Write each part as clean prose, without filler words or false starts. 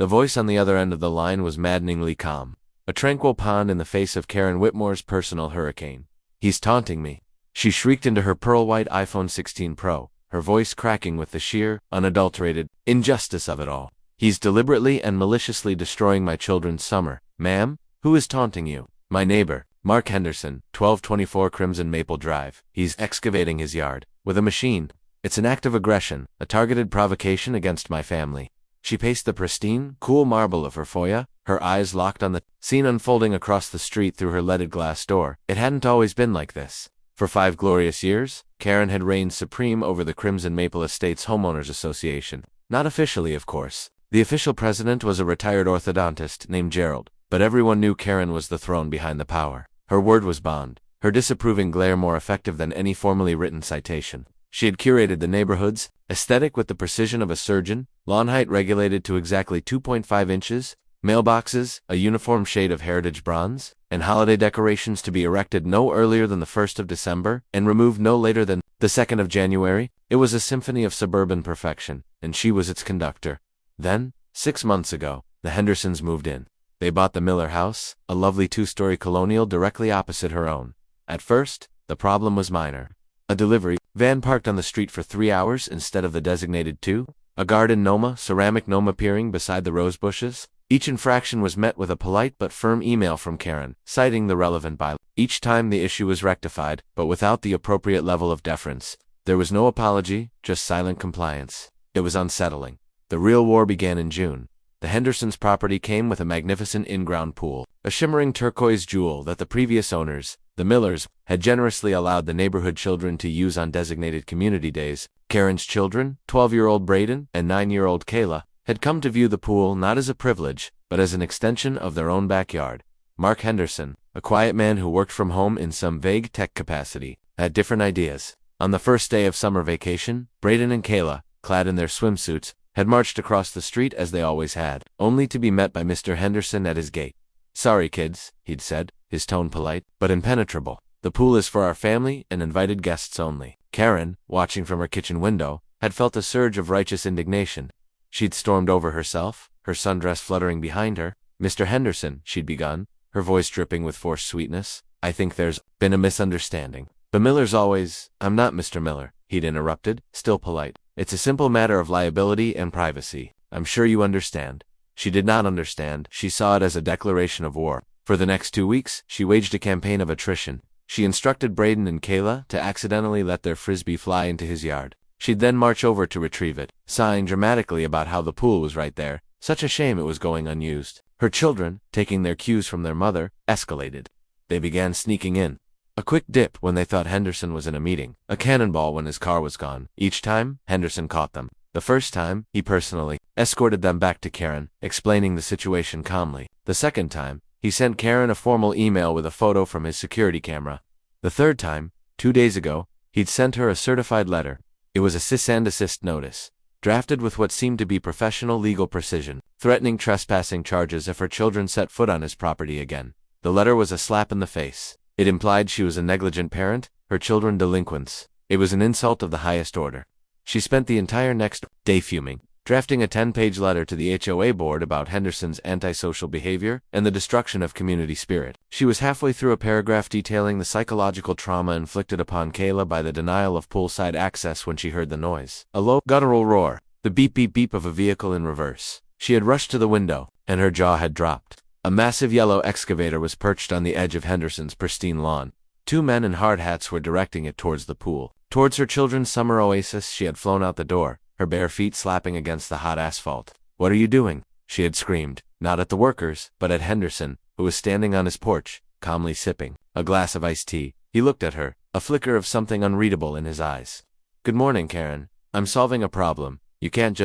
The voice on the other end of the line was maddeningly calm. A tranquil pond in the face of Karen Whitmore's personal hurricane. "He's taunting me," she shrieked into her pearl-white iPhone 16 Pro, her voice cracking with the sheer, unadulterated injustice of it all. "He's deliberately and maliciously destroying my children's summer. Ma'am, who is taunting you?" "My neighbor, Mark Henderson, 1224 Crimson Maple Drive. He's excavating his yard with a machine. It's an act of aggression, a targeted provocation against my family." She paced the pristine, cool marble of her foyer, her eyes locked on the scene unfolding across the street through her leaded glass door. It hadn't always been like this. For 5 glorious years, Karen had reigned supreme over the Crimson Maple Estates Homeowners Association. Not officially, of course. The official president was a retired orthodontist named Gerald, but everyone knew Karen was the throne behind the power. Her word was bond, her disapproving glare more effective than any formally written citation. She had curated the neighborhood's aesthetic with the precision of a surgeon, lawn height regulated to exactly 2.5 inches, mailboxes, a uniform shade of heritage bronze, and holiday decorations to be erected no earlier than the 1st of December and removed no later than the 2nd of January. It was a symphony of suburban perfection, and she was its conductor. Then, 6 months ago, the Hendersons moved in. They bought the Miller house, a lovely 2-story colonial directly opposite her own. At first, the problem was minor. A delivery van parked on the street for 3 hours instead of the designated 2, a garden ceramic gnome appearing beside the rose bushes. Each infraction was met with a polite but firm email from Karen, citing the relevant bylaws. Each time the issue was rectified, but without the appropriate level of deference. There was no apology, just silent compliance. It was unsettling. The real war began in June. The Hendersons' property came with a magnificent in-ground pool, a shimmering turquoise jewel that the previous owners, the Millers, had generously allowed the neighborhood children to use on designated community days. Karen's children, 12-year-old Braden and 9-year-old Kayla, had come to view the pool not as a privilege, but as an extension of their own backyard. Mark Henderson, a quiet man who worked from home in some vague tech capacity, had different ideas. On the first day of summer vacation, Braden and Kayla, clad in their swimsuits, had marched across the street as they always had, only to be met by Mr. Henderson at his gate. "Sorry, kids," he'd said, his tone polite, but impenetrable. "The pool is for our family and invited guests only." Karen, watching from her kitchen window, had felt a surge of righteous indignation. She'd stormed over herself, her sundress fluttering behind her. "Mr. Henderson," she'd begun, her voice dripping with forced sweetness, "I think there's been a misunderstanding. The Millers always—" "I'm not Mr. Miller," he'd interrupted, still polite. "It's a simple matter of liability and privacy. I'm sure you understand." She did not understand. She saw it as a declaration of war. For the next 2 weeks, she waged a campaign of attrition. She instructed Braden and Kayla to accidentally let their frisbee fly into his yard. She'd then march over to retrieve it, sighing dramatically about how the pool was right there. Such a shame it was going unused. Her children, taking their cues from their mother, escalated. They began sneaking in. A quick dip when they thought Henderson was in a meeting. A cannonball when his car was gone. Each time, Henderson caught them. The first time, he personally escorted them back to Karen, explaining the situation calmly. The second time, he sent Karen a formal email with a photo from his security camera. The third time, 2 days ago, he'd sent her a certified letter. It was a cease and desist notice, drafted with what seemed to be professional legal precision, threatening trespassing charges if her children set foot on his property again. The letter was a slap in the face. It implied she was a negligent parent, her children delinquents. It was an insult of the highest order. She spent the entire next day fuming, drafting a 10-page letter to the HOA board about Henderson's antisocial behavior and the destruction of community spirit. She was halfway through a paragraph detailing the psychological trauma inflicted upon Kayla by the denial of poolside access when she heard the noise. A low, guttural roar, the beep-beep-beep of a vehicle in reverse. She had rushed to the window, and her jaw had dropped. A massive yellow excavator was perched on the edge of Henderson's pristine lawn. 2 men in hard hats were directing it towards the pool. Towards her children's summer oasis she had flown out the door, her bare feet slapping against the hot asphalt. "What are you doing?" she had screamed, not at the workers, but at Henderson, who was standing on his porch, calmly sipping a glass of iced tea. He looked at her, a flicker of something unreadable in his eyes. "Good morning, Karen. I'm solving a problem. You can't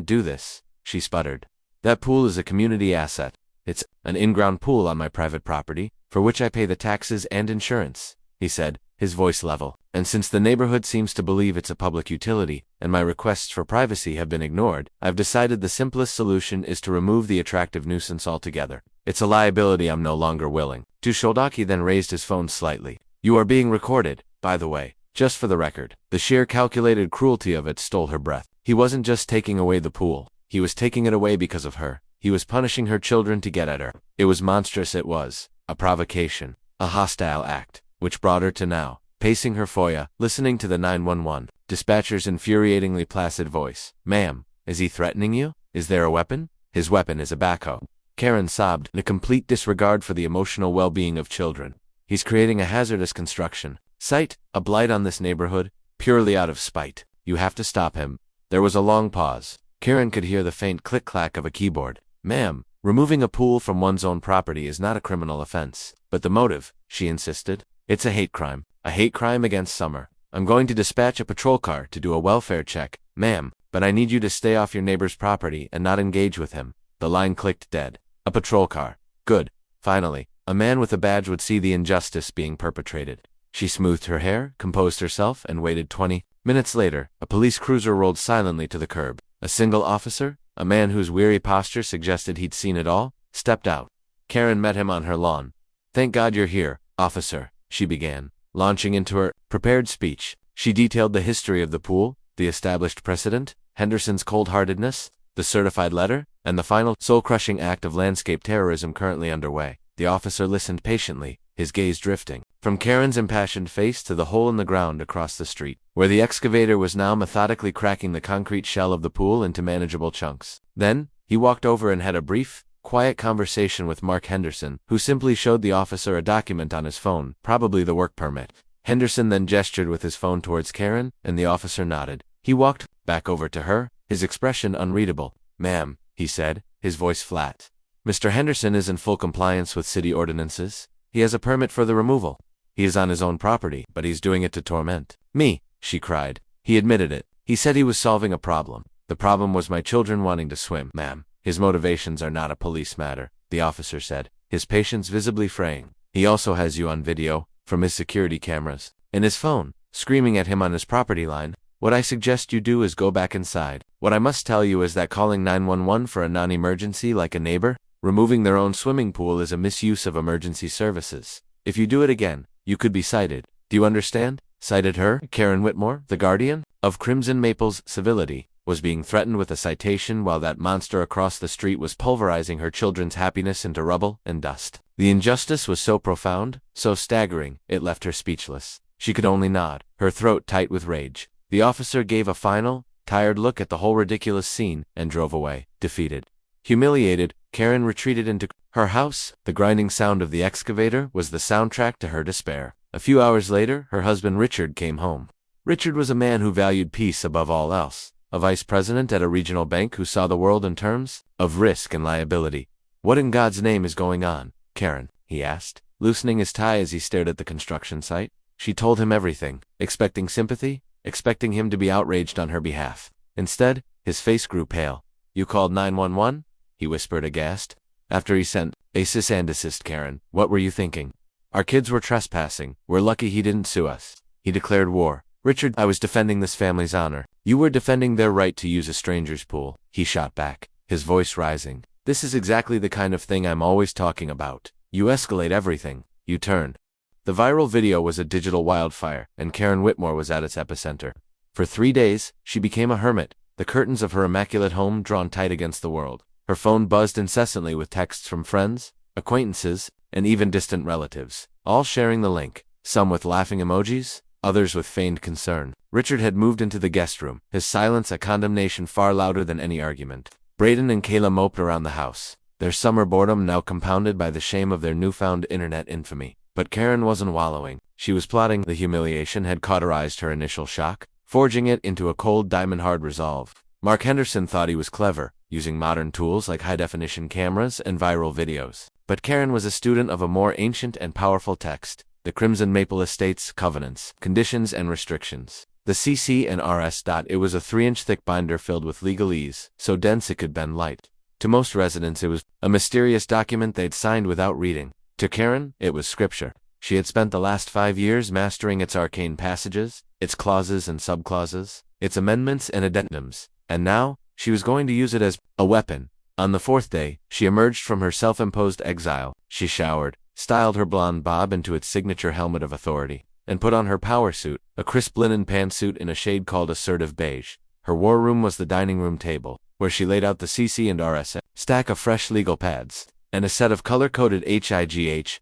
do this," she sputtered. "That pool is a community asset. It's an in-ground pool on my private property, for which I pay the taxes and insurance," he said, his voice level. "And since the neighborhood seems to believe it's a public utility, and my requests for privacy have been ignored, I've decided the simplest solution is to remove the attractive nuisance altogether. It's a liability I'm no longer willing." Tusholdaki then raised his phone slightly. "You are being recorded, by the way, just for the record." The sheer calculated cruelty of it stole her breath. He wasn't just taking away the pool. He was taking it away because of her. He was punishing her children to get at her. It was monstrous. It was a provocation, a hostile act, which brought her to now, pacing her foyer, listening to the 911 dispatcher's infuriatingly placid voice. Ma'am, is he threatening you? Is there a weapon? His weapon is a backhoe. Karen sobbed, in a complete disregard for the emotional well-being of children. He's creating a hazardous construction site, a blight on this neighborhood, purely out of spite. You have to stop him. There was a long pause. Karen could hear the faint click-clack of a keyboard. Ma'am, removing a pool from one's own property is not a criminal offense. But the motive, she insisted. It's a hate crime against Summer. I'm going to dispatch a patrol car to do a welfare check, ma'am, but I need you to stay off your neighbor's property and not engage with him. The line clicked dead. A patrol car. Good. Finally, a man with a badge would see the injustice being perpetrated. She smoothed her hair, composed herself, and waited 20 minutes later. A police cruiser rolled silently to the curb. A single officer, a man whose weary posture suggested he'd seen it all, stepped out. Karen met him on her lawn. Thank God you're here, officer, she began. Launching into her prepared speech, she detailed the history of the pool, the established precedent, Henderson's cold-heartedness, the certified letter, and the final soul-crushing act of landscape terrorism currently underway. The officer listened patiently, his gaze drifting from Karen's impassioned face to the hole in the ground across the street, where the excavator was now methodically cracking the concrete shell of the pool into manageable chunks. Then, he walked over and had a brief, quiet conversation with Mark Henderson, who simply showed the officer a document on his phone, probably the work permit. Henderson then gestured with his phone towards Karen, and the officer nodded. He walked back over to her, his expression unreadable. Ma'am, he said, his voice flat. Mr. Henderson is in full compliance with city ordinances. He has a permit for the removal. He is on his own property, but he's doing it to torment me, she cried. He admitted it. He said he was solving a problem. The problem was my children wanting to swim, ma'am. His motivations are not a police matter, the officer said, his patience visibly fraying. He also has you on video, from his security cameras, and his phone, screaming at him on his property line. What I suggest you do is go back inside. What I must tell you is that calling 911 for a non-emergency like a neighbor, removing their own swimming pool is a misuse of emergency services. If you do it again, you could be cited. Do you understand? Cited her, Karen Whitmore, the guardian of Crimson Maple's civility, was being threatened with a citation while that monster across the street was pulverizing her children's happiness into rubble and dust. The injustice was so profound, so staggering, it left her speechless. She could only nod, her throat tight with rage. The officer gave a final, tired look at the whole ridiculous scene and drove away, defeated. Humiliated, Karen retreated into her house. The grinding sound of the excavator was the soundtrack to her despair. A few hours later, her husband Richard came home. Richard was a man who valued peace above all else. A vice president at a regional bank who saw the world in terms of risk and liability. What in God's name is going on, Karen? He asked, loosening his tie as he stared at the construction site. She told him everything, expecting sympathy, expecting him to be outraged on her behalf. Instead, his face grew pale. You called 911? He whispered aghast. After he sent a cease and desist, Karen, what were you thinking? Our kids were trespassing. We're lucky he didn't sue us. He declared war. Richard, I was defending this family's honor. You were defending their right to use a stranger's pool, he shot back, his voice rising. This is exactly the kind of thing I'm always talking about. You escalate everything. You turn. The viral video was a digital wildfire, and Karen Whitmore was at its epicenter. For 3 days, she became a hermit, the curtains of her immaculate home drawn tight against the world. Her phone buzzed incessantly with texts from friends, acquaintances, and even distant relatives, all sharing the link, some with laughing emojis, others with feigned concern. Richard had moved into the guest room, his silence a condemnation far louder than any argument. Braden and Kayla moped around the house, their summer boredom now compounded by the shame of their newfound internet infamy. But Karen wasn't wallowing. She was plotting. The humiliation had cauterized her initial shock, forging it into a cold, diamond-hard resolve. Mark Henderson thought he was clever, using modern tools like high-definition cameras and viral videos. But Karen was a student of a more ancient and powerful text, the Crimson Maple Estate's covenants, conditions, and restrictions. The CC and RS. It was a 3-inch thick binder filled with legalese, so dense it could bend light. To most residents it was a mysterious document they'd signed without reading. To Karen, it was scripture. She had spent the last 5 years mastering its arcane passages, its clauses and subclauses, its amendments and addendums, and now, she was going to use it as a weapon. On the 4th day, she emerged from her self-imposed exile. She showered, styled her blonde bob into its signature helmet of authority, and put on her power suit, a crisp linen pantsuit in a shade called assertive beige. Her war room was the dining room table, where she laid out the CC and RS stack of fresh legal pads, and a set of color-coded HIGH-LIGHTERS.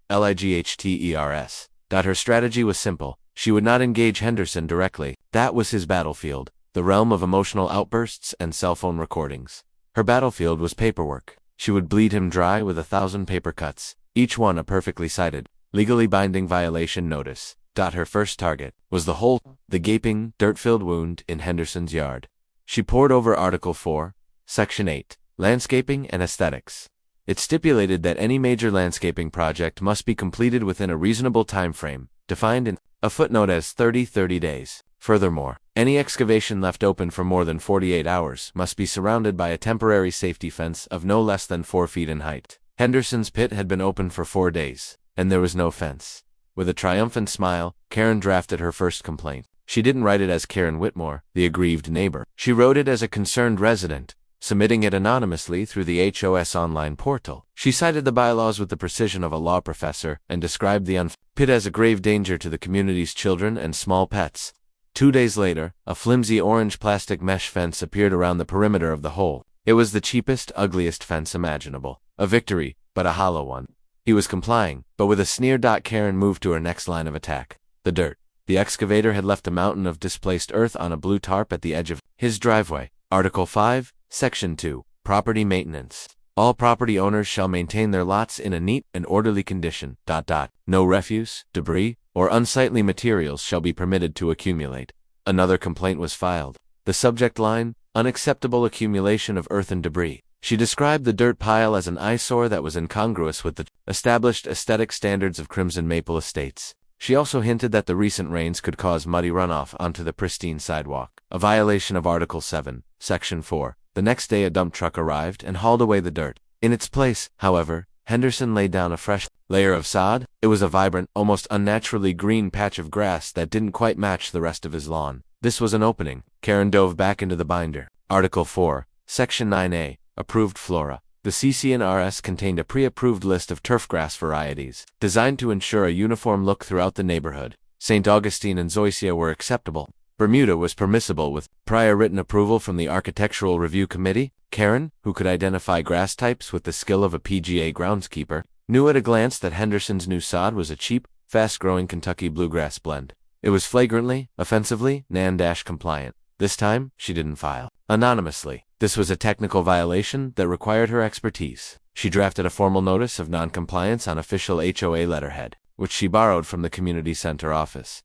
Her strategy was simple. She would not engage Henderson directly. That was his battlefield, the realm of emotional outbursts and cell phone recordings. Her battlefield was paperwork. She would bleed him dry with 1,000 paper cuts, each one a perfectly cited, legally binding violation notice. Her first target was the gaping, dirt-filled wound in Henderson's yard. She pored over Article 4, Section 8, Landscaping and Aesthetics. It stipulated that any major landscaping project must be completed within a reasonable time frame, defined in a footnote as 30 days. Furthermore, any excavation left open for more than 48 hours must be surrounded by a temporary safety fence of no less than 4 feet in height. Henderson's pit had been open for 4 days, and there was no fence. With a triumphant smile, Karen drafted her first complaint. She didn't write it as Karen Whitmore, the aggrieved neighbor. She wrote it as a concerned resident, submitting it anonymously through the HOS online portal. She cited the bylaws with the precision of a law professor and described the pit as a grave danger to the community's children and small pets. 2 days later, a flimsy orange plastic mesh fence appeared around the perimeter of the hole. It was the cheapest, ugliest fence imaginable. A victory, but a hollow one. He was complying, but with a sneer. Karen moved to her next line of attack. The dirt. The excavator had left a mountain of displaced earth on a blue tarp at the edge of his driveway. Article 5, Section 2, Property Maintenance. All property owners shall maintain their lots in a neat and orderly condition. No refuse, debris, or unsightly materials shall be permitted to accumulate. Another complaint was filed. The subject line, unacceptable accumulation of earth and debris. She described the dirt pile as an eyesore that was incongruous with the established aesthetic standards of Crimson Maple Estates. She also hinted that the recent rains could cause muddy runoff onto the pristine sidewalk, a violation of Article 7, Section 4. The next day a dump truck arrived and hauled away the dirt. In its place, however, Henderson laid down a fresh layer of sod. It was a vibrant, almost unnaturally green patch of grass that didn't quite match the rest of his lawn. This was an opening. Karen dove back into the binder. Article 4, Section 9A. Approved flora. The CC and RS contained a pre-approved list of turfgrass varieties, designed to ensure a uniform look throughout the neighborhood. St. Augustine and Zoysia were acceptable. Bermuda was permissible with prior written approval from the Architectural Review Committee. Karen, who could identify grass types with the skill of a PGA groundskeeper, knew at a glance that Henderson's new sod was a cheap, fast-growing Kentucky bluegrass blend. It was flagrantly, offensively, NAN-compliant. This time, she didn't file anonymously. This was a technical violation that required her expertise. She drafted a formal notice of noncompliance on official HOA letterhead, which she borrowed from the community center office,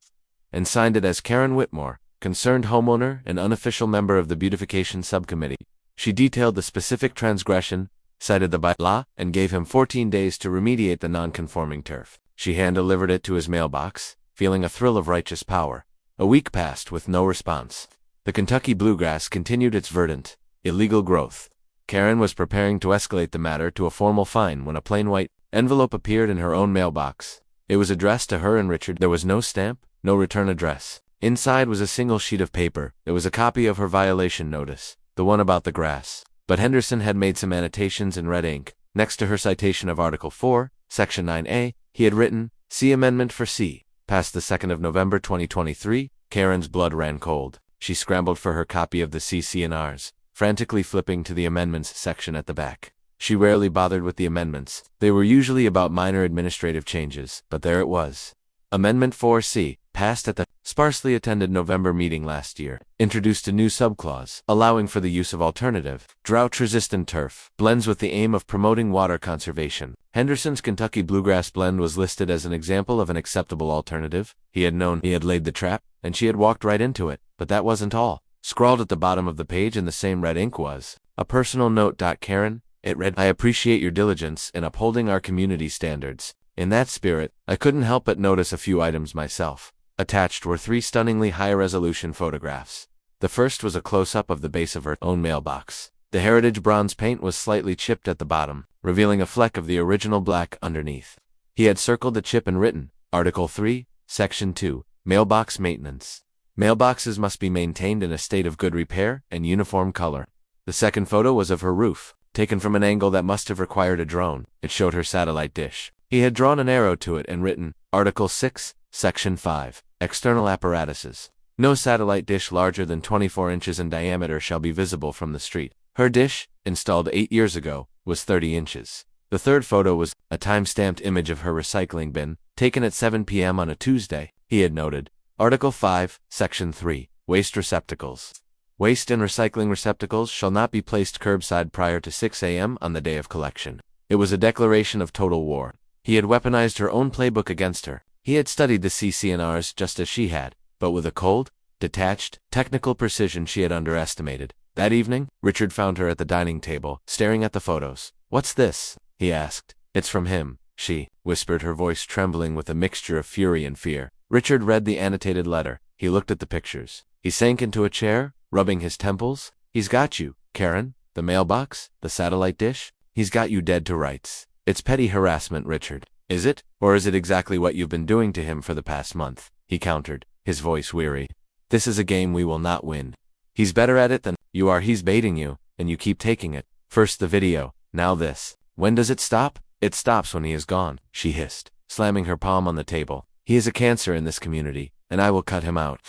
and signed it as Karen Whitmore, concerned homeowner and unofficial member of the beautification subcommittee. She detailed the specific transgression, cited the bylaw, and gave him 14 days to remediate the non-conforming turf. She hand-delivered it to his mailbox, feeling a thrill of righteous power. A week passed with no response. The Kentucky bluegrass continued its verdant, illegal growth. Karen was preparing to escalate the matter to a formal fine when a plain white envelope appeared in her own mailbox. It was addressed to her and Richard. There was no stamp, no return address. Inside was a single sheet of paper. It was a copy of her violation notice, the one about the grass. But Henderson had made some annotations in red ink. Next to her citation of Article 4, Section 9A, he had written, "See Amendment for C." Passed the 2nd of November 2023, Karen's blood ran cold. She scrambled for her copy of the CC&Rs, frantically flipping to the amendments section at the back. She rarely bothered with the amendments. They were usually about minor administrative changes, but there it was. Amendment 4C, passed at the sparsely attended November meeting last year, introduced a new subclause, allowing for the use of alternative, drought-resistant turf blends with the aim of promoting water conservation. Henderson's Kentucky Bluegrass blend was listed as an example of an acceptable alternative. He had known he had laid the trap, and she had walked right into it. But that wasn't all. Scrawled at the bottom of the page in the same red ink was a personal note. Karen, it read, "I appreciate your diligence in upholding our community standards. In that spirit, I couldn't help but notice a few items myself." Attached were 3 stunningly high-resolution photographs. The first was a close-up of the base of her own mailbox. The heritage bronze paint was slightly chipped at the bottom, revealing a fleck of the original black underneath. He had circled the chip and written, Article 3, Section 2, Mailbox Maintenance. Mailboxes must be maintained in a state of good repair and uniform color. The second photo was of her roof, taken from an angle that must have required a drone. It showed her satellite dish. He had drawn an arrow to it and written, Article 6, Section 5, External Apparatuses. No satellite dish larger than 24 inches in diameter shall be visible from the street. Her dish, installed 8 years ago, was 30 inches. The third photo was a time-stamped image of her recycling bin, taken at 7 p.m. on a Tuesday, he had noted. Article 5, Section 3, Waste Receptacles. Waste and recycling receptacles shall not be placed curbside prior to 6 a.m. on the day of collection. It was a declaration of total war. He had weaponized her own playbook against her. He had studied the CCNRs just as she had, but with a cold, detached, technical precision she had underestimated. That evening, Richard found her at the dining table, staring at the photos. "What's this?" he asked. "It's from him," she whispered, her voice trembling with a mixture of fury and fear. Richard read the annotated letter. He looked at the pictures. He sank into a chair, rubbing his temples. "He's got you, Karen. The mailbox, the satellite dish. He's got you dead to rights. It's petty harassment, Richard. Is it? Or is it exactly what you've been doing to him for the past month?" he countered, his voice weary. "This is a game we will not win. He's better at it than you are. He's baiting you, and you keep taking it. First the video, now this. When does it stop?" "It stops when he is gone," she hissed, slamming her palm on the table. "He is a cancer in this community, and I will cut him out."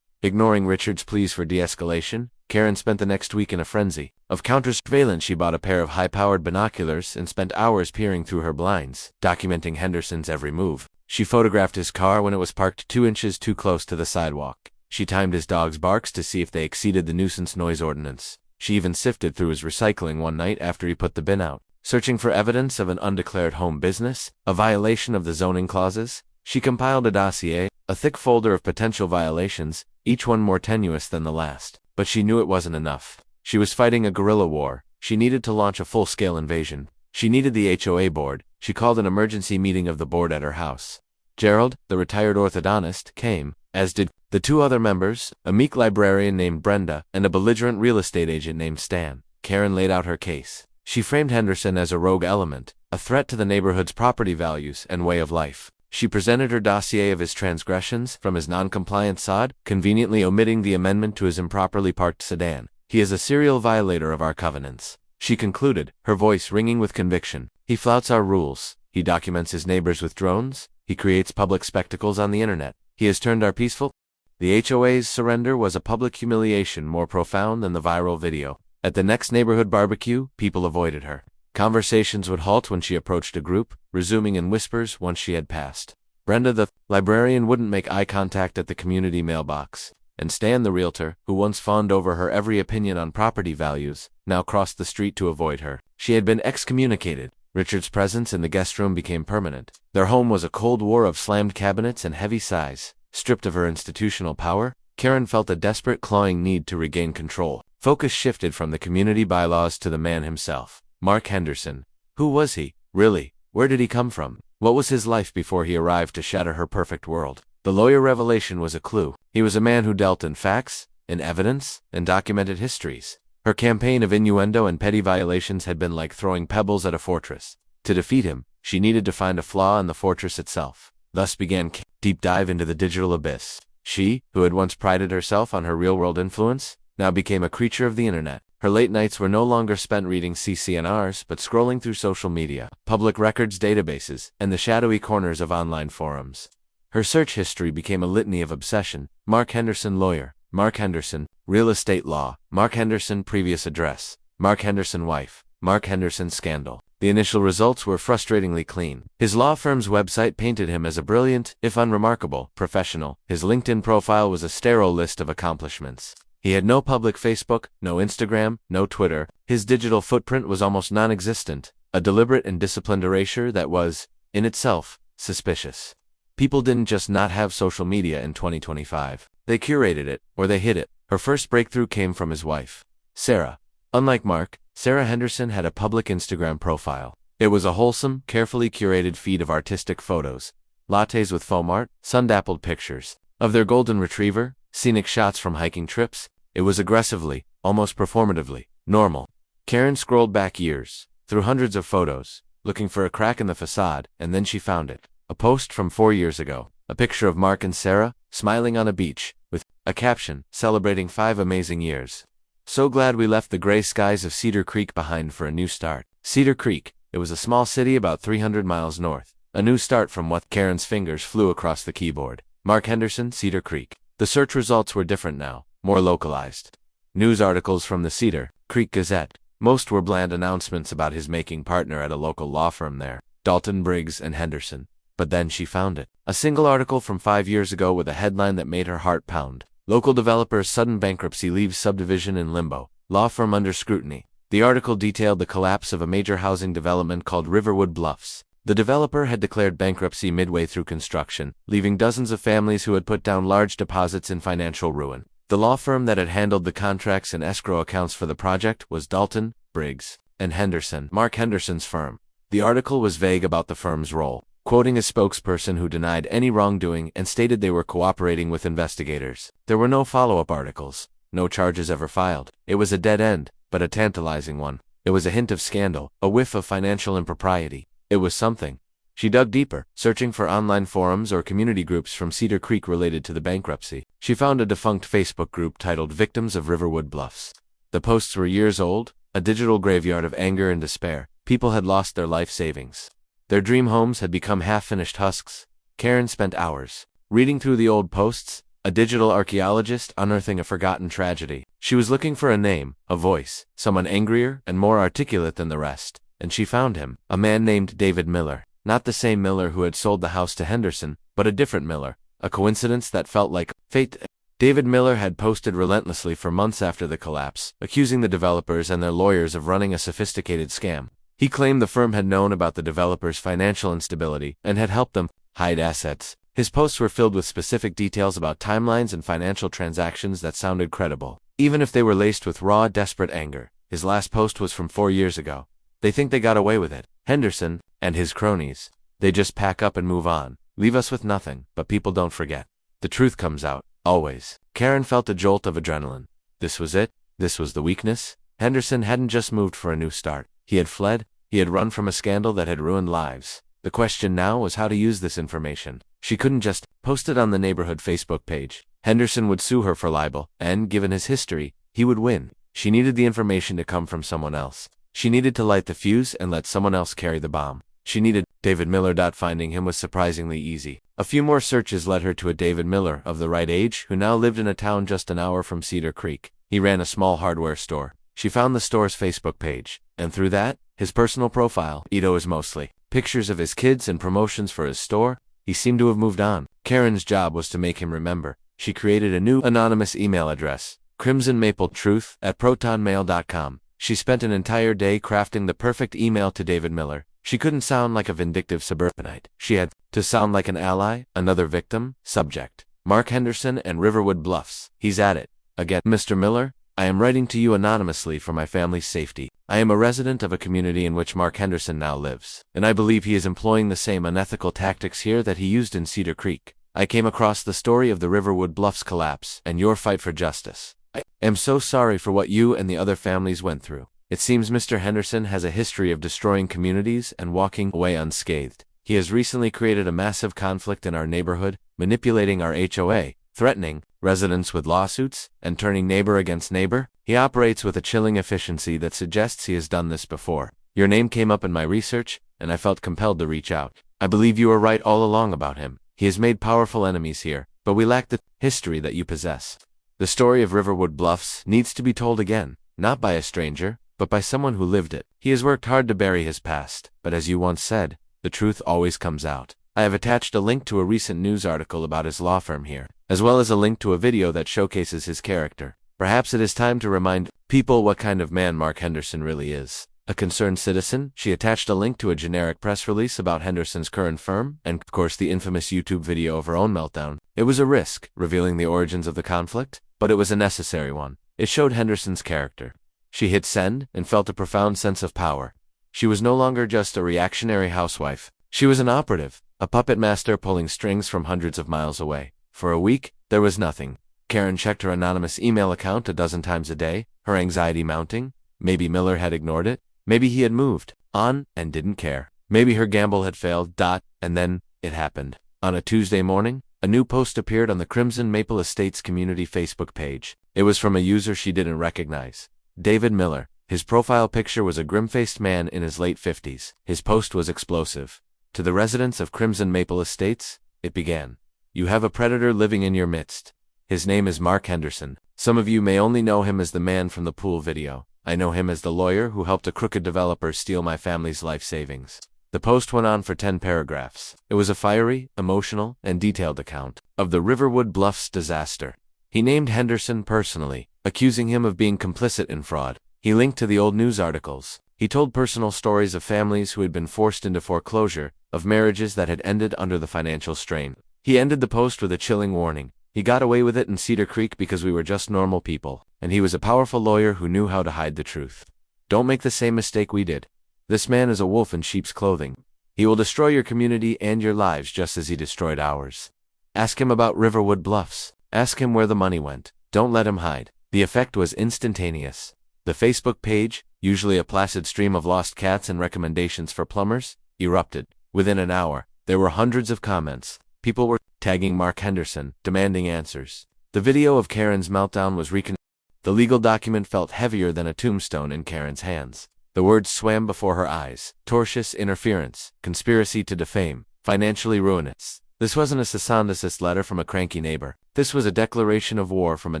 Ignoring Richard's pleas for de-escalation, Karen spent the next week in a frenzy of counter-surveillance. She bought a pair of high-powered binoculars and spent hours peering through her blinds, documenting Henderson's every move. She photographed his car when it was parked 2 inches too close to the sidewalk. She timed his dog's barks to see if they exceeded the nuisance noise ordinance. She even sifted through his recycling one night after he put the bin out, searching for evidence of an undeclared home business, a violation of the zoning clauses. She compiled a dossier, a thick folder of potential violations, each one more tenuous than the last. But she knew it wasn't enough. She was fighting a guerrilla war. She needed to launch a full-scale invasion. She needed the HOA board. She called an emergency meeting of the board at her house. Gerald, the retired orthodontist, came, as did the 2 other members, a meek librarian named Brenda and a belligerent real estate agent named Stan. Karen laid out her case. She framed Henderson as a rogue element, a threat to the neighborhood's property values and way of life. She presented her dossier of his transgressions, from his non-compliant sod, conveniently omitting the amendment to his improperly parked sedan. "He is a serial violator of our covenants," she concluded, her voice ringing with conviction. "He flouts our rules. He documents his neighbors with drones. He creates public spectacles on the internet. He has turned our peaceful..." The HOA's surrender was a public humiliation more profound than the viral video. At the next neighborhood barbecue, people avoided her. Conversations would halt when she approached a group, resuming in whispers once she had passed. Brenda the librarian wouldn't make eye contact at the community mailbox, and Stan the realtor, who once fawned over her every opinion on property values, now crossed the street to avoid her. She had been excommunicated. Richard's presence in the guest room became permanent. Their home was a cold war of slammed cabinets and heavy sighs. Stripped of her institutional power, Karen felt a desperate clawing need to regain control. Focus shifted from the community bylaws to the man himself. Mark Henderson. Who was he, really? Where did he come from? What was his life before he arrived to shatter her perfect world? The lawyer revelation was a clue. He was a man who dealt in facts, in evidence, and documented histories. Her campaign of innuendo and petty violations had been like throwing pebbles at a fortress. To defeat him, she needed to find a flaw in the fortress itself. Thus began Karen's deep dive into the digital abyss. She, who had once prided herself on her real-world influence, now became a creature of the internet. Her late nights were no longer spent reading CCNRs, but scrolling through social media, public records databases, and the shadowy corners of online forums. Her search history became a litany of obsession. Mark Henderson lawyer, Mark Henderson, real estate law, Mark Henderson previous address, Mark Henderson wife, Mark Henderson scandal. The initial results were frustratingly clean. His law firm's website painted him as a brilliant, if unremarkable, professional. His LinkedIn profile was a sterile list of accomplishments. He had no public Facebook, no Instagram, no Twitter. His digital footprint was almost non-existent, a deliberate and disciplined erasure that was, in itself, suspicious. People didn't just not have social media in 2025. They curated it, or they hid it. Her first breakthrough came from his wife, Sarah. Unlike Mark, Sarah Henderson had a public Instagram profile. It was a wholesome, carefully curated feed of artistic photos, lattes with foam art, sun-dappled pictures of their golden retriever, scenic shots from hiking trips. It was aggressively, almost performatively, normal. Karen scrolled back years, through hundreds of photos, looking for a crack in the facade, and then she found it. A post from 4 years ago, a picture of Mark and Sarah, smiling on a beach, with a caption, celebrating 5 amazing years. "So glad we left the gray skies of Cedar Creek behind for a new start." Cedar Creek, it was a small city about 300 miles north. A new start from what Karen's fingers flew across the keyboard. Mark Henderson, Cedar Creek. The search results were different now, more localized. News articles from the Cedar Creek Gazette, Most were bland announcements about his making partner at a local law firm there, Dalton, Briggs and Henderson. But then she found it. A single article from 5 years ago with a headline that made her heart pound. Local developer's sudden bankruptcy leaves subdivision in limbo. Law firm under scrutiny. The article detailed the collapse of a major housing development called Riverwood Bluffs. The developer had declared bankruptcy midway through construction, leaving dozens of families who had put down large deposits in financial ruin. The law firm that had handled the contracts and escrow accounts for the project was Dalton, Briggs, and Henderson, Mark Henderson's firm. The article was vague about the firm's role, quoting a spokesperson who denied any wrongdoing and stated they were cooperating with investigators. There were no follow-up articles, no charges ever filed. It was a dead end, but a tantalizing one. It was a hint of scandal, a whiff of financial impropriety. It was something. She dug deeper, searching for online forums or community groups from Cedar Creek related to the bankruptcy. She found a defunct Facebook group titled Victims of Riverwood Bluffs. The posts were years old, a digital graveyard of anger and despair. People had lost their life savings. Their dream homes had become half-finished husks. Karen spent hours reading through the old posts, a digital archaeologist unearthing a forgotten tragedy. She was looking for a name, a voice, someone angrier and more articulate than the rest, and she found him, a man named David Miller. Not the same Miller who had sold the house to Henderson, but a different Miller, a coincidence that felt like fate. David Miller had posted relentlessly for months after the collapse, accusing the developers and their lawyers of running a sophisticated scam. He claimed the firm had known about the developers' financial instability and had helped them hide assets. His posts were filled with specific details about timelines and financial transactions that sounded credible, even if they were laced with raw, desperate anger. His last post was from 4 years ago. They think they got away with it. Henderson and his cronies. They just pack up and move on, leave us with nothing, but people don't forget. The truth comes out, always. Karen felt a jolt of adrenaline. This was it? This was the weakness? Henderson hadn't just moved for a new start. He had fled. He had run from a scandal that had ruined lives. The question now was how to use this information. She couldn't just post it on the neighborhood Facebook page. Henderson would sue her for libel, and, given his history, he would win. She needed the information to come from someone else. She needed to light the fuse and let someone else carry the bomb. She needed David Miller. Finding him was surprisingly easy. A few more searches led her to a David Miller of the right age who now lived in a town just an hour from Cedar Creek. He ran a small hardware store. She found the store's Facebook page, and through that, his personal profile. Is mostly pictures of his kids and promotions for his store. He seemed to have moved on. Karen's job was to make him remember. She created a new anonymous email address, crimsonmapletruth@protonmail.com. She spent an entire day crafting the perfect email to David Miller. She couldn't sound like a vindictive suburbanite. She had to sound like an ally, another victim. Subject: Mark Henderson and Riverwood Bluffs. He's at it again. Mr. Miller, I am writing to you anonymously for my family's safety. I am a resident of a community in which Mark Henderson now lives, and I believe he is employing the same unethical tactics here that he used in Cedar Creek. I came across the story of the Riverwood Bluffs collapse and your fight for justice. I am so sorry for what you and the other families went through. It seems Mr. Henderson has a history of destroying communities and walking away unscathed. He has recently created a massive conflict in our neighborhood, manipulating our HOA, threatening residents with lawsuits, and turning neighbor against neighbor. He operates with a chilling efficiency that suggests he has done this before. Your name came up in my research, and I felt compelled to reach out. I believe you were right all along about him. He has made powerful enemies here, but we lack the history that you possess. The story of Riverwood Bluffs needs to be told again, not by a stranger, but by someone who lived it. He has worked hard to bury his past, but as you once said, the truth always comes out. I have attached a link to a recent news article about his law firm here, as well as a link to a video that showcases his character. Perhaps it is time to remind people what kind of man Mark Henderson really is. A concerned citizen. She attached a link to a generic press release about Henderson's current firm, and of course the infamous YouTube video of her own meltdown. It was a risk, revealing the origins of the conflict, but it was a necessary one. It showed Henderson's character. She hit send, and felt a profound sense of power. She was no longer just a reactionary housewife. She was an operative, a puppet master pulling strings from hundreds of miles away. For a week, there was nothing. Karen checked her anonymous email account a dozen times a day, her anxiety mounting. Maybe Miller had ignored it. Maybe he had moved on and didn't care. Maybe her gamble had failed. And then, it happened. On a Tuesday morning, a new post appeared on the Crimson Maple Estates community Facebook page. It was from a user she didn't recognize. David Miller. His profile picture was a grim-faced man in his late 50s. His post was explosive. To the residents of Crimson Maple Estates, it began. You have a predator living in your midst. His name is Mark Henderson. Some of you may only know him as the man from the pool video. I know him as the lawyer who helped a crooked developer steal my family's life savings. The post went on for 10 paragraphs. It was a fiery, emotional, and detailed account of the Riverwood Bluffs disaster. He named Henderson personally, accusing him of being complicit in fraud. He linked to the old news articles. He told personal stories of families who had been forced into foreclosure, of marriages that had ended under the financial strain. He ended the post with a chilling warning. He got away with it in Cedar Creek because we were just normal people, and he was a powerful lawyer who knew how to hide the truth. Don't make the same mistake we did. This man is a wolf in sheep's clothing. He will destroy your community and your lives just as he destroyed ours. Ask him about Riverwood Bluffs. Ask him where the money went. Don't let him hide. The effect was instantaneous. The Facebook page, usually a placid stream of lost cats and recommendations for plumbers, erupted. Within an hour, there were hundreds of comments. People were tagging Mark Henderson, demanding answers. The video of Karen's meltdown was The legal document felt heavier than a tombstone in Karen's hands. The words swam before her eyes: tortious interference, conspiracy to defame, financially ruinous. This wasn't a cease letter from a cranky neighbor. This was a declaration of war from a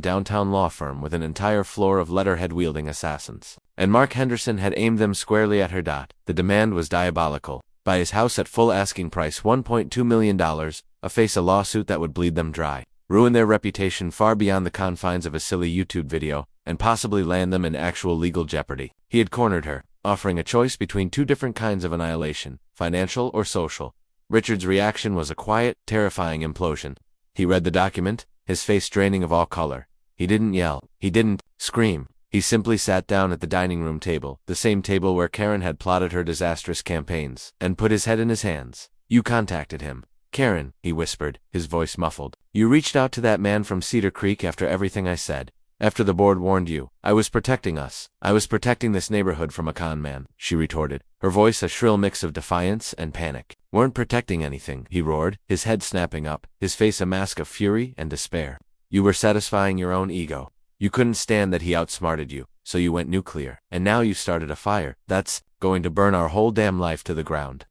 downtown law firm with an entire floor of letterhead-wielding assassins. And Mark Henderson had aimed them squarely at her. The demand was diabolical. Buy his house at full asking price, $1.2 million, face a lawsuit that would bleed them dry, ruin their reputation far beyond the confines of a silly YouTube video, and possibly land them in actual legal jeopardy. He had cornered her, offering a choice between two different kinds of annihilation, financial or social. Richard's reaction was a quiet, terrifying implosion. He read the document, his face draining of all color. He didn't yell. He didn't scream. He simply sat down at the dining room table, the same table where Karen had plotted her disastrous campaigns, and put his head in his hands. You contacted him. Karen, he whispered, his voice muffled. You reached out to that man from Cedar Creek after everything I said. After the board warned you. I was protecting us. I was protecting this neighborhood from a con man, she retorted, her voice a shrill mix of defiance and panic. Weren't protecting anything, he roared, his head snapping up, his face a mask of fury and despair. You were satisfying your own ego. You couldn't stand that he outsmarted you, so you went nuclear. And now you started a fire that's going to burn our whole damn life to the ground.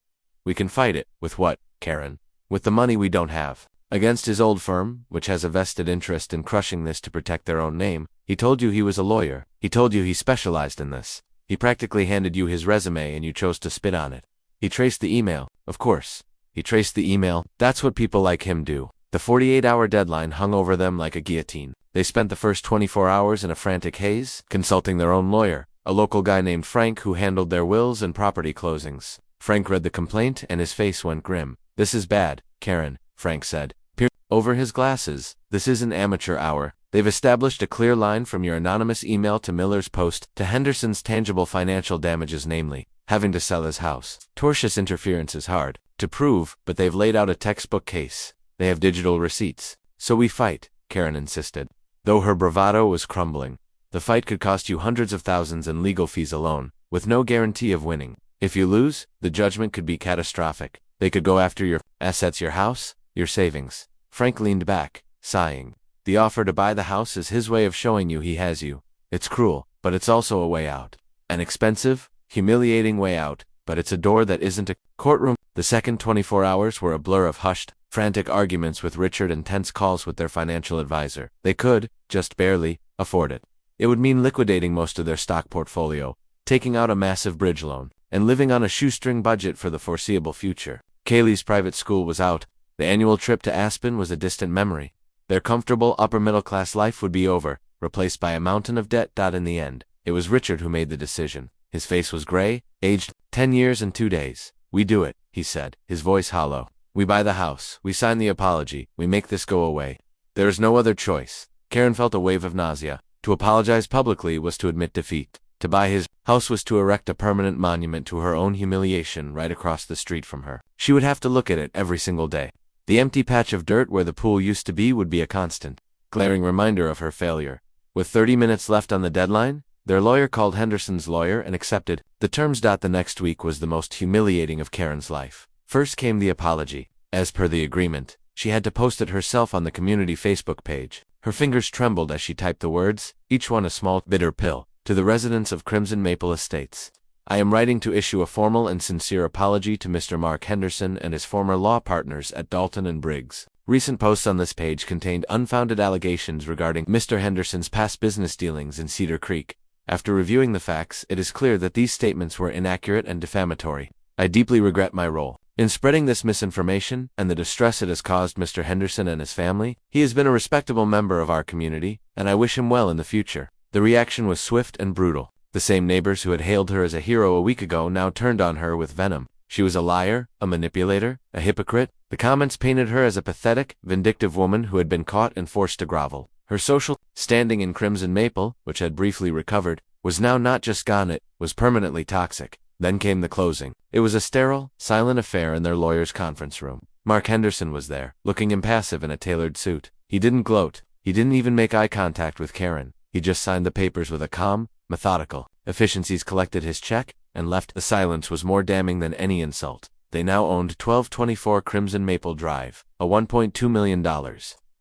We can fight it. With what, Karen? With the money we don't have. Against his old firm, which has a vested interest in crushing this to protect their own name. He told you he was a lawyer. He told you he specialized in this. He practically handed you his resume and you chose to spit on it. He traced the email, of course. He traced the email. That's what people like him do. The 48-hour deadline hung over them like a guillotine. They spent the first 24 hours in a frantic haze, consulting their own lawyer, a local guy named Frank who handled their wills and property closings. Frank read the complaint and his face went grim. This is bad, Karen, Frank said. Peering over his glasses. This isn't amateur hour. They've established a clear line from your anonymous email to Miller's post to Henderson's tangible financial damages, namely, having to sell his house. Tortious interference is hard to prove, but they've laid out a textbook case. They have digital receipts. So we fight, Karen insisted. Though her bravado was crumbling, the fight could cost you hundreds of thousands in legal fees alone, with no guarantee of winning. If you lose, the judgment could be catastrophic. They could go after your assets, your house, your savings. Frank leaned back, sighing. The offer to buy the house is his way of showing you he has you. It's cruel, but it's also a way out. An expensive, humiliating way out, but it's a door that isn't a courtroom. The second 24 hours were a blur of hushed, frantic arguments with Richard and tense calls with their financial advisor. They could, just barely, afford it. It would mean liquidating most of their stock portfolio, taking out a massive bridge loan, and living on a shoestring budget for the foreseeable future. Kaylee's private school was out. The annual trip to Aspen was a distant memory. Their comfortable upper-middle-class life would be over, replaced by a mountain of debt. In the end, it was Richard who made the decision. His face was gray, aged 10 years and 2 days. We do it, he said, his voice hollow. We buy the house, we sign the apology, we make this go away. There is no other choice. Karen felt a wave of nausea. To apologize publicly was to admit defeat. To buy his house was to erect a permanent monument to her own humiliation right across the street from her. She would have to look at it every single day. The empty patch of dirt where the pool used to be would be a constant, glaring reminder of her failure. With 30 minutes left on the deadline, their lawyer called Henderson's lawyer and accepted the terms. The next week was the most humiliating of Karen's life. First came the apology. As per the agreement, she had to post it herself on the community Facebook page. Her fingers trembled as she typed the words, each one a small, bitter pill. To the residents of Crimson Maple Estates, I am writing to issue a formal and sincere apology to Mr. Mark Henderson and his former law partners at Dalton and Briggs. Recent posts on this page contained unfounded allegations regarding Mr. Henderson's past business dealings in Cedar Creek. After reviewing the facts, it is clear that these statements were inaccurate and defamatory. I deeply regret my role in spreading this misinformation and the distress it has caused Mr. Henderson and his family. He has been a respectable member of our community, and I wish him well in the future." The reaction was swift and brutal. The same neighbors who had hailed her as a hero a week ago now turned on her with venom. She was a liar, a manipulator, a hypocrite. The comments painted her as a pathetic, vindictive woman who had been caught and forced to grovel. Her social standing in Crimson Maple, which had briefly recovered, was now not just gone, it was permanently toxic. Then came the closing. It was a sterile, silent affair in their lawyer's conference room. Mark Henderson was there, looking impassive in a tailored suit. He didn't gloat. He didn't even make eye contact with Karen. He just signed the papers with a calm, methodical efficiencies, collected his check, and left. The silence was more damning than any insult. They now owned 1224 Crimson Maple Drive, a $1.2 million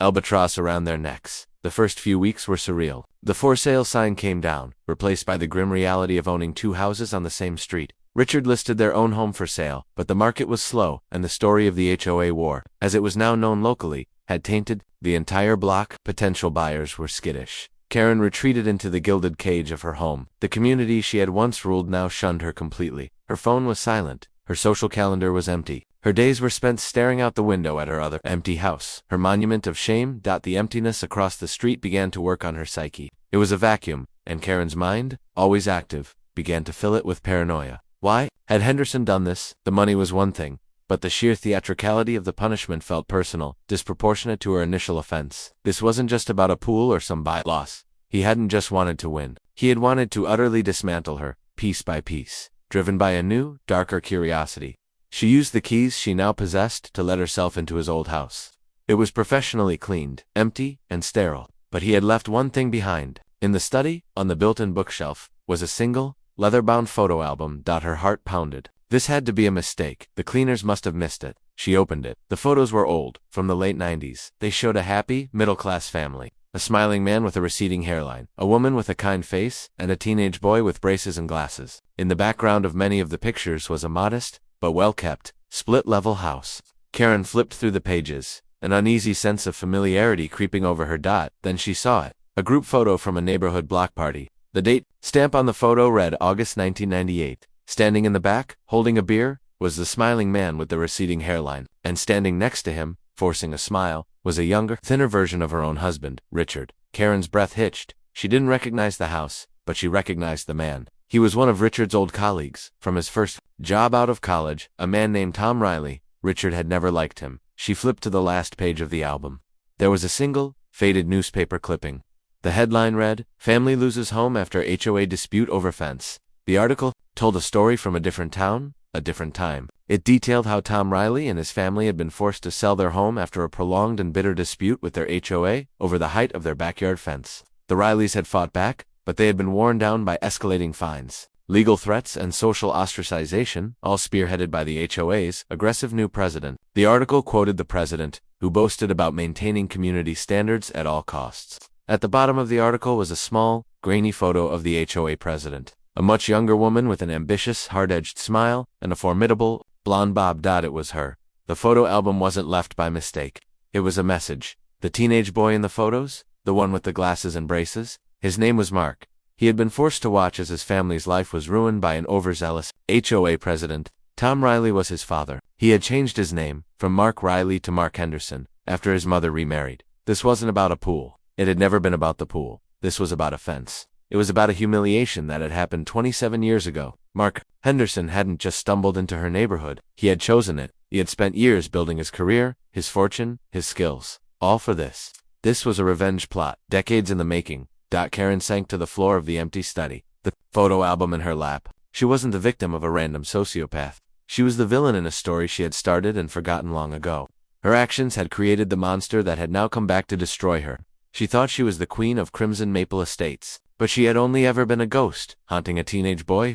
albatross around their necks. The first few weeks were surreal. The for sale sign came down, replaced by the grim reality of owning two houses on the same street. Richard listed their own home for sale, but the market was slow, and the story of the HOA war, as it was now known locally, had tainted the entire block. Potential buyers were skittish. Karen retreated into the gilded cage of her home. The community she had once ruled now shunned her completely. Her phone was silent. Her social calendar was empty. Her days were spent staring out the window at her other empty house. Her monument of shame. The emptiness across the street began to work on her psyche. It was a vacuum, and Karen's mind, always active, began to fill it with paranoia. Why had Henderson done this? The money was one thing, but the sheer theatricality of the punishment felt personal, disproportionate to her initial offense. This wasn't just about a pool or some bylaws. He hadn't just wanted to win. He had wanted to utterly dismantle her, piece by piece. Driven by a new, darker curiosity, she used the keys she now possessed to let herself into his old house. It was professionally cleaned, empty, and sterile, but he had left one thing behind. In the study, on the built-in bookshelf, was a single, leather-bound photo album. Her heart pounded. This had to be a mistake. The cleaners must have missed it. She opened it. The photos were old, from the late 90s. They showed a happy, middle-class family. A smiling man with a receding hairline, a woman with a kind face, and a teenage boy with braces and glasses. In the background of many of the pictures was a modest, but well-kept, split-level house. Karen flipped through the pages, an uneasy sense of familiarity creeping over her. Then she saw it. A group photo from a neighborhood block party. The date stamp on the photo read August 1998. Standing in the back, holding a beer, was the smiling man with the receding hairline, and standing next to him, forcing a smile, was a younger, thinner version of her own husband, Richard. Karen's breath hitched. She didn't recognize the house, but she recognized the man. He was one of Richard's old colleagues, from his first job out of college, a man named Tom Riley. Richard had never liked him. She flipped to the last page of the album. There was a single, faded newspaper clipping. The headline read, "Family loses home after HOA dispute over fence." The article told a story from a different town, a different time. It detailed how Tom Riley and his family had been forced to sell their home after a prolonged and bitter dispute with their HOA over the height of their backyard fence. The Rileys had fought back, but they had been worn down by escalating fines, legal threats, and social ostracization, all spearheaded by the HOA's aggressive new president. The article quoted the president, who boasted about maintaining community standards at all costs. At the bottom of the article was a small, grainy photo of the HOA president, a much younger woman with an ambitious, hard-edged smile and a formidable, blonde bob. It was her. The photo album wasn't left by mistake. It was a message. The teenage boy in the photos, the one with the glasses and braces, his name was Mark. He had been forced to watch as his family's life was ruined by an overzealous HOA president. Tom Riley was his father. He had changed his name, from Mark Riley to Mark Henderson, after his mother remarried. This wasn't about a pool. It had never been about the pool. This was about a fence. It was about a humiliation that had happened 27 years ago. Mark Henderson hadn't just stumbled into her neighborhood. He had chosen it. He had spent years building his career, his fortune, his skills. All for this. This was a revenge plot, decades in the making. Karen sank to the floor of the empty study, the photo album in her lap. She wasn't the victim of a random sociopath. She was the villain in a story she had started and forgotten long ago. Her actions had created the monster that had now come back to destroy her. She thought she was the queen of Crimson Maple Estates, but she had only ever been a ghost, haunting a teenage boy.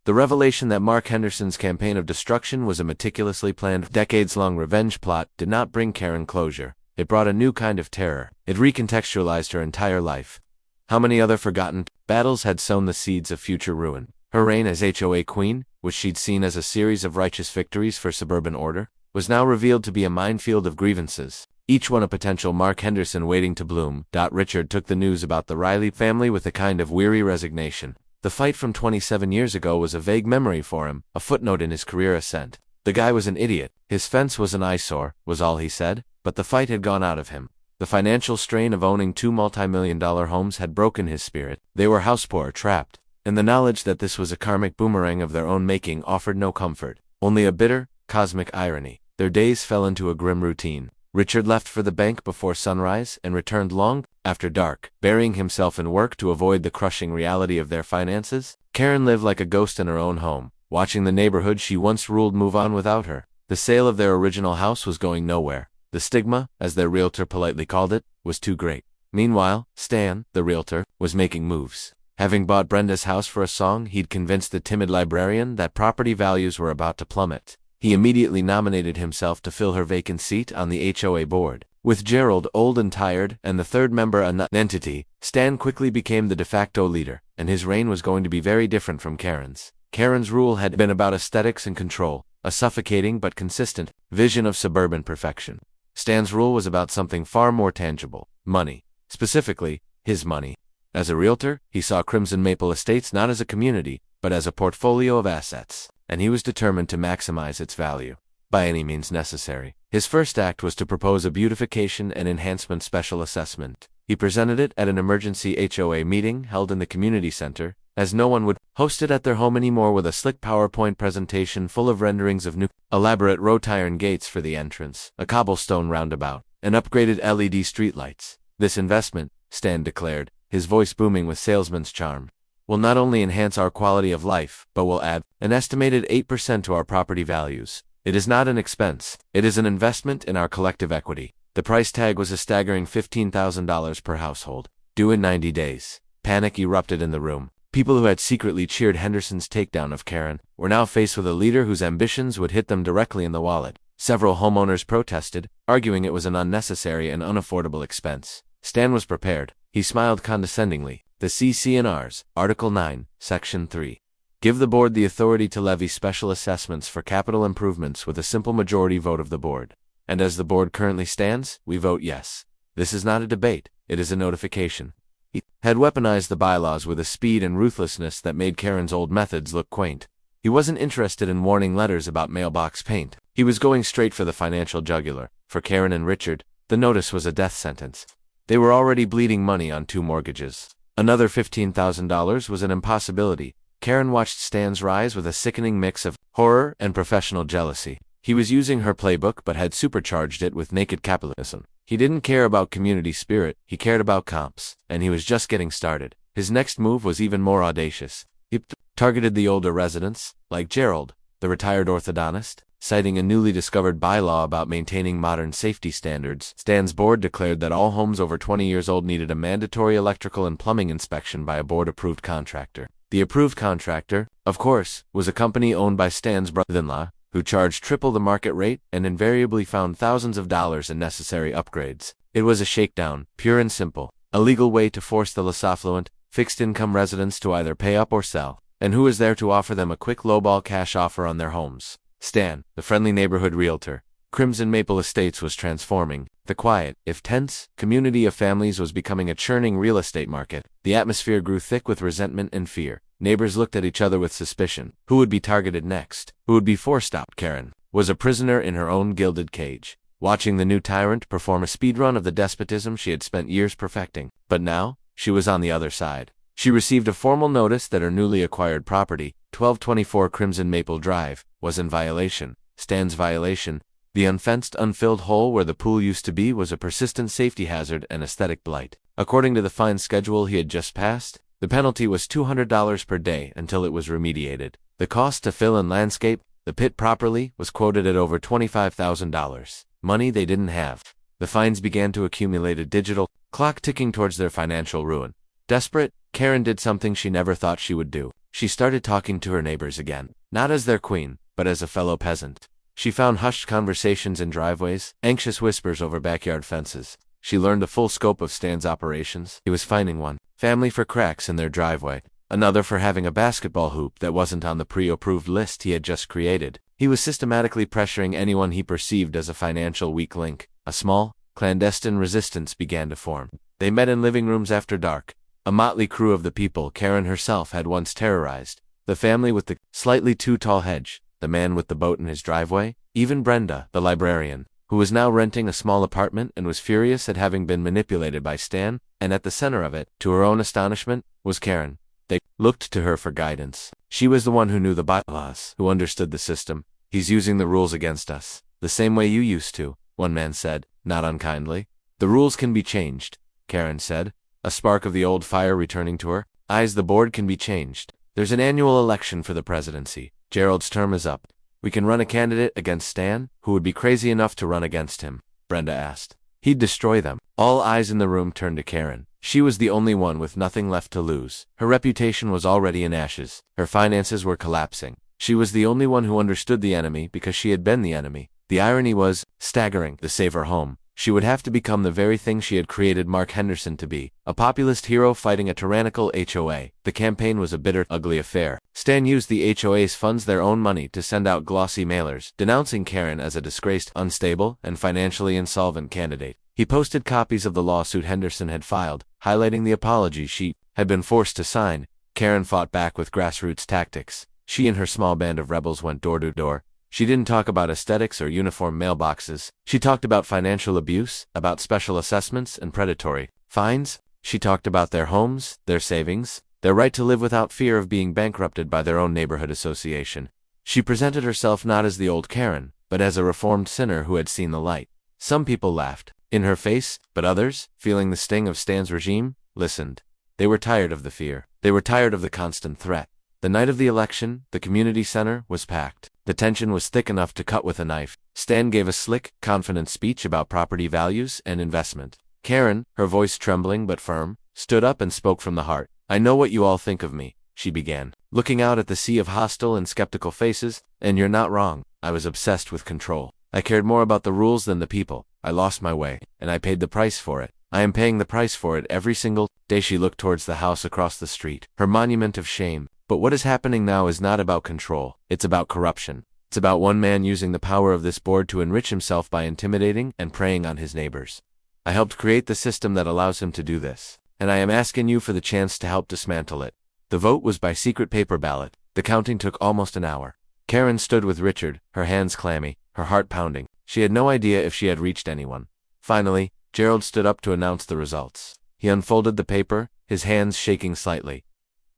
The revelation that Mark Henderson's campaign of destruction was a meticulously planned, decades-long revenge plot did not bring Karen closure. It brought a new kind of terror. It recontextualized her entire life. How many other forgotten battles had sown the seeds of future ruin? Her reign as HOA queen, which she'd seen as a series of righteous victories for suburban order, was now revealed to be a minefield of grievances. each one a potential Mark Henderson waiting to bloom. Richard took the news about the Riley family with a kind of weary resignation. The fight from 27 years ago was a vague memory for him, a footnote in his career ascent. The guy was an idiot. His fence was an eyesore, was all he said, but the fight had gone out of him. The financial strain of owning 2 multi-million-dollar homes had broken his spirit. They were housepoor, trapped, and the knowledge that this was a karmic boomerang of their own making offered no comfort, only a bitter, cosmic irony. Their days fell into a grim routine. Richard left for the bank before sunrise and returned long after dark, burying himself in work to avoid the crushing reality of their finances. Karen lived like a ghost in her own home, watching the neighborhood she once ruled move on without her. The sale of their original house was going nowhere. The stigma, as their realtor politely called it, was too great. Meanwhile, Stan, the realtor, was making moves. Having bought Brenda's house for a song, he'd convinced the timid librarian that property values were about to plummet. He immediately nominated himself to fill her vacant seat on the HOA board. With Gerald old and tired, and the third member a nonentity, Stan quickly became the de facto leader, and his reign was going to be very different from Karen's. Karen's rule had been about aesthetics and control, a suffocating but consistent vision of suburban perfection. Stan's rule was about something far more tangible: money. Specifically, his money. As a realtor, he saw Crimson Maple Estates not as a community, but as a portfolio of assets, and he was determined to maximize its value by any means necessary. His first act was to propose a beautification and enhancement special assessment. He presented it at an emergency HOA meeting held in the community center, as no one would host it at their home anymore, with a slick PowerPoint presentation full of renderings of new, elaborate wrought iron gates for the entrance, a cobblestone roundabout, and upgraded LED streetlights. This investment, Stan declared, his voice booming with salesman's charm, will not only enhance our quality of life, but will add an estimated 8% to our property values. It is not an expense, it is an investment in our collective equity. The price tag was a staggering $15,000 per household, due in 90 days. Panic erupted in the room. People who had secretly cheered Henderson's takedown of Karen were now faced with a leader whose ambitions would hit them directly in the wallet. Several homeowners protested, arguing it was an unnecessary and unaffordable expense. Stan was prepared. He smiled condescendingly. The CC&Rs, Article 9, Section 3. Give the board the authority to levy special assessments for capital improvements with a simple majority vote of the board. And as the board currently stands, we vote yes. This is not a debate, it is a notification. He had weaponized the bylaws with a speed and ruthlessness that made Karen's old methods look quaint. He wasn't interested in warning letters about mailbox paint. He was going straight for the financial jugular. For Karen and Richard, the notice was a death sentence. They were already bleeding money on 2 mortgages. Another $15,000 was an impossibility. Karen watched Stan's rise with a sickening mix of horror and professional jealousy. He was using her playbook but had supercharged it with naked capitalism. He didn't care about community spirit, he cared about comps, and he was just getting started. His next move was even more audacious. He targeted the older residents, like Gerald, the retired orthodontist, citing a newly discovered bylaw about maintaining modern safety standards. Stan's board declared that all homes over 20 years old needed a mandatory electrical and plumbing inspection by a board-approved contractor. The approved contractor, of course, was a company owned by Stan's brother-in-law, who charged triple the market rate and invariably found thousands of dollars in necessary upgrades. It was a shakedown, pure and simple, a legal way to force the less affluent, fixed-income residents to either pay up or sell. And who was there to offer them a quick lowball cash offer on their homes? Stan, the friendly neighborhood realtor. Crimson Maple Estates was transforming. The quiet, if tense, community of families was becoming a churning real estate market. The atmosphere grew thick with resentment and fear. Neighbors looked at each other with suspicion. Who would be targeted next? Who would be forced out? Karen was a prisoner in her own gilded cage, watching the new tyrant perform a speedrun of the despotism she had spent years perfecting. But now, she was on the other side. She received a formal notice that her newly acquired property, 1224 Crimson Maple Drive, was in violation. Stan's violation, the unfenced, unfilled hole where the pool used to be, was a persistent safety hazard and aesthetic blight. According to the fine schedule he had just passed, the penalty was $200 per day until it was remediated. The cost to fill and landscape the pit properly was quoted at over $25,000. Money they didn't have. The fines began to accumulate, a digital clock ticking towards their financial ruin. Desperate, Karen did something she never thought she would do. She started talking to her neighbors again, not as their queen, but as a fellow peasant. She found hushed conversations in driveways, anxious whispers over backyard fences. She learned the full scope of Stan's operations. He was fining one family for cracks in their driveway, another for having a basketball hoop that wasn't on the pre-approved list he had just created. He was systematically pressuring anyone he perceived as a financial weak link, a small, clandestine resistance began to form. They met in living rooms after dark, a motley crew of the people Karen herself had once terrorized. The family with the slightly too tall hedge, the man with the boat in his driveway, even Brenda, the librarian, who was now renting a small apartment and was furious at having been manipulated by Stan, and at the center of it, to her own astonishment, was Karen. They looked to her for guidance. She was the one who knew the bylaws, who understood the system. "He's using the rules against us, the same way you used to," one man said, not unkindly. "The rules can be changed," Karen said, a spark of the old fire returning to her eyes. "The board can be changed. There's an annual election for the presidency. Gerald's term is up. We can run a candidate against Stan, who would be crazy enough to run against him," Brenda asked. "He'd destroy them." All eyes in the room turned to Karen. She was the only one with nothing left to lose. Her reputation was already in ashes. Her finances were collapsing. She was the only one who understood the enemy because she had been the enemy. The irony was staggering. To save her home, she would have to become the very thing she had created Mark Henderson to be, a populist hero fighting a tyrannical HOA. The campaign was a bitter, ugly affair. Stan used the HOA's funds, their own money, to send out glossy mailers, denouncing Karen as a disgraced, unstable, and financially insolvent candidate. He posted copies of the lawsuit Henderson had filed, highlighting the apology she had been forced to sign. Karen fought back with grassroots tactics. She and her small band of rebels went door to door. She didn't talk about aesthetics or uniform mailboxes. She talked about financial abuse, about special assessments and predatory fines. She talked about their homes, their savings, their right to live without fear of being bankrupted by their own neighborhood association. She presented herself not as the old Karen, but as a reformed sinner who had seen the light. Some people laughed in her face, but others, feeling the sting of Stan's regime, listened. They were tired of the fear. They were tired of the constant threat. The night of the election, the community center was packed. The tension was thick enough to cut with a knife. Stan gave a slick, confident speech about property values and investment. Karen, her voice trembling but firm, stood up and spoke from the heart. "I know what you all think of me," she began, looking out at the sea of hostile and skeptical faces, "and you're not wrong. I was obsessed with control. I cared more about the rules than the people. I lost my way, and I paid the price for it. I am paying the price for it every single day." She looked towards the house across the street, her monument of shame. "But what is happening now is not about control. It's about corruption. It's about one man using the power of this board to enrich himself by intimidating and preying on his neighbors. I helped create the system that allows him to do this, and I am asking you for the chance to help dismantle it." The vote was by secret paper ballot. The counting took almost an hour. Karen stood with Richard, her hands clammy, her heart pounding. She had no idea if she had reached anyone. Finally, Gerald stood up to announce the results. He unfolded the paper, his hands shaking slightly.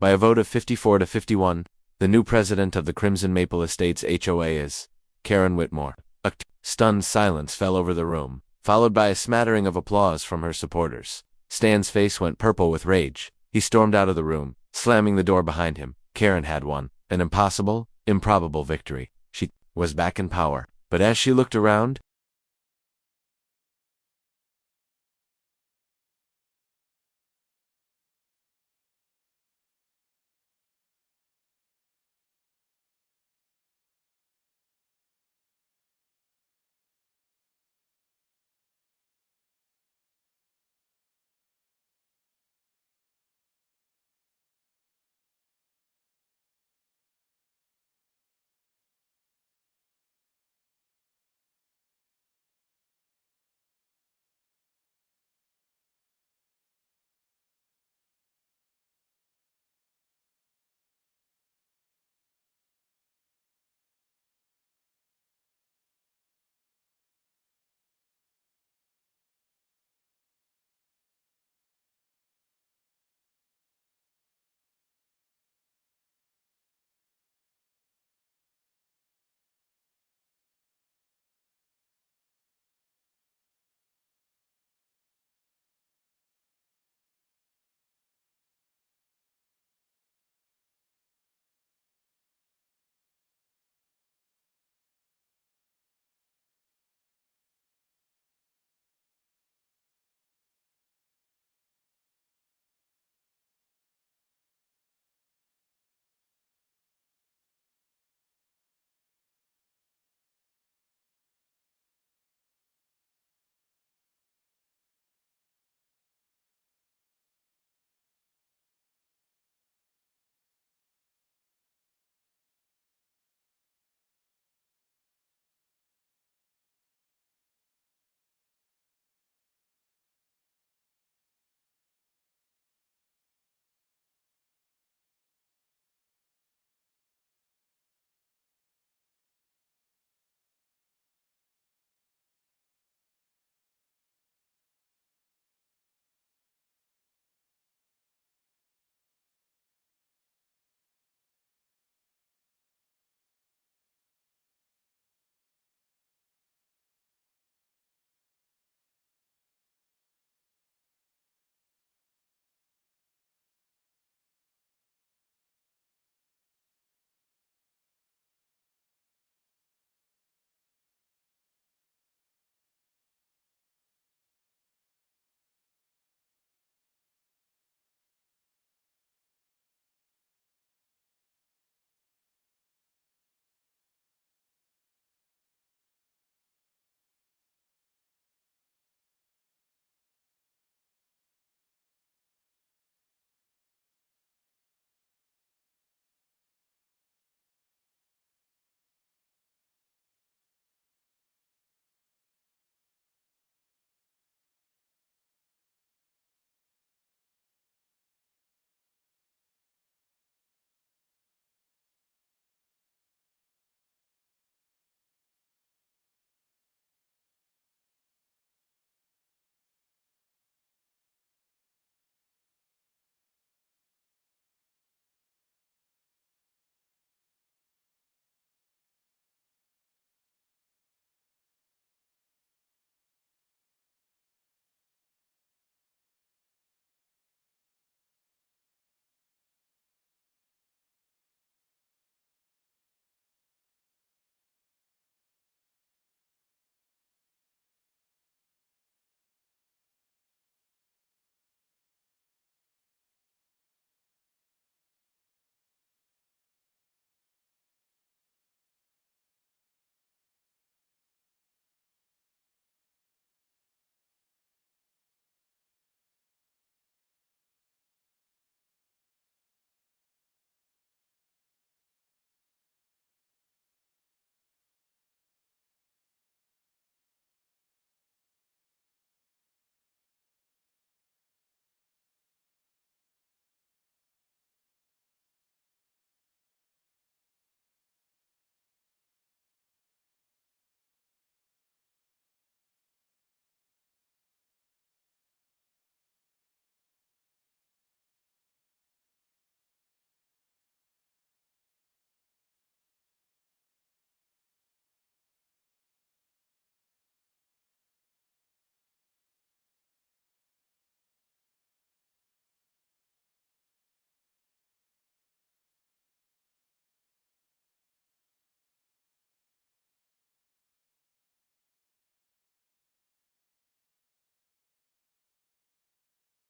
By a vote of 54 to 51, the new president of the Crimson Maple Estates HOA is Karen Whitmore. A stunned silence fell over the room, followed by a smattering of applause from her supporters. Stan's face went purple with rage. He stormed out of the room, slamming the door behind him. Karen had won an impossible, improbable victory. She was back in power. But as she looked around,